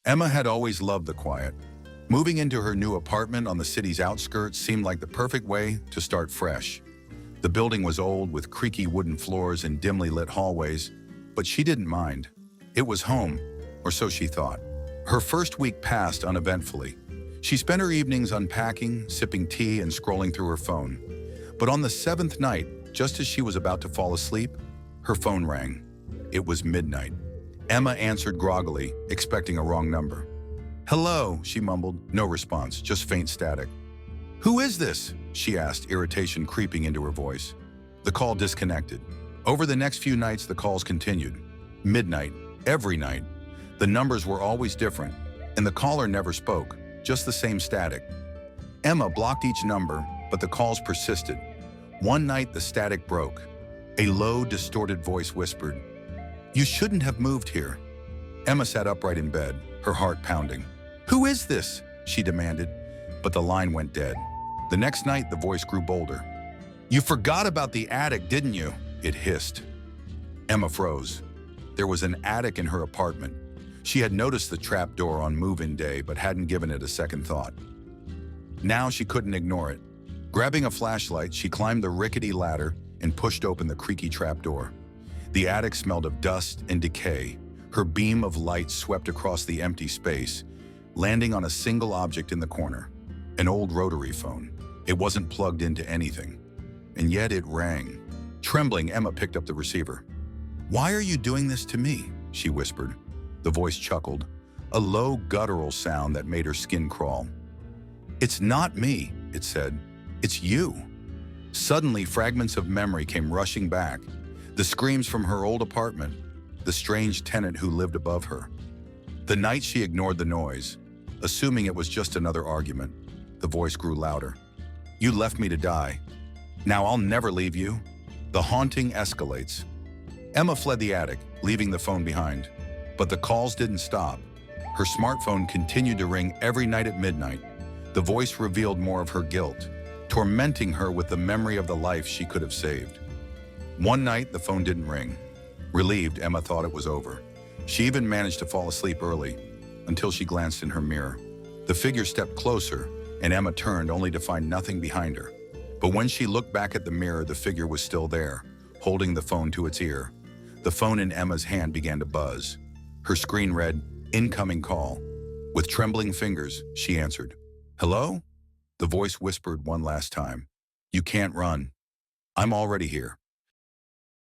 Emma had always loved the quiet. Moving into her new apartment on the city's outskirts seemed like the perfect way to start fresh. The building was old with creaky wooden floors and dimly lit hallways, but she didn't mind. It was home, or so she thought. Her first week passed uneventfully. She spent her evenings unpacking, sipping tea, and scrolling through her phone. But on the seventh night, just as she was about to fall asleep, her phone rang. It was midnight. Emma answered groggily, expecting a wrong number. "Hello," she mumbled. No response, just faint static. "Who is this?" she asked, irritation creeping into her voice. The call disconnected. Over the next few nights, the calls continued. Midnight, every night. The numbers were always different, and the caller never spoke, just the same static. Emma blocked each number, but the calls persisted. One night, the static broke. A low, distorted voice whispered, "You shouldn't have moved here." Emma sat upright in bed, her heart pounding. "Who is this?" she demanded, but the line went dead. The next night, the voice grew bolder. "You forgot about the attic, didn't you?" it hissed. Emma froze. There was an attic in her apartment. She had noticed the trap door on move-in day, but hadn't given it a second thought. Now she couldn't ignore it. Grabbing a flashlight, she climbed the rickety ladder and pushed open the creaky trap door. The attic smelled of dust and decay. Her beam of light swept across the empty space, landing on a single object in the corner, an old rotary phone. It wasn't plugged into anything, and yet it rang. Trembling, Emma picked up the receiver. "Why are you doing this to me?" she whispered. The voice chuckled, a low guttural sound that made her skin crawl. "It's not me," it said. "It's you." Suddenly, fragments of memory came rushing back. The screams from her old apartment, the strange tenant who lived above her. The night she ignored the noise, assuming it was just another argument. The voice grew louder. "You left me to die. Now I'll never leave you." The haunting escalates. Emma fled the attic, leaving the phone behind. But the calls didn't stop. Her smartphone continued to ring every night at midnight. The voice revealed more of her guilt, tormenting her with the memory of the life she could have saved. One night, the phone didn't ring. Relieved, Emma thought it was over. She even managed to fall asleep early, until she glanced in her mirror. The figure stepped closer, and Emma turned only to find nothing behind her. But when she looked back at the mirror, the figure was still there, holding the phone to its ear. The phone in Emma's hand began to buzz. Her screen read, "Incoming call." With trembling fingers, she answered. "Hello?" The voice whispered one last time. "You can't run. I'm already here."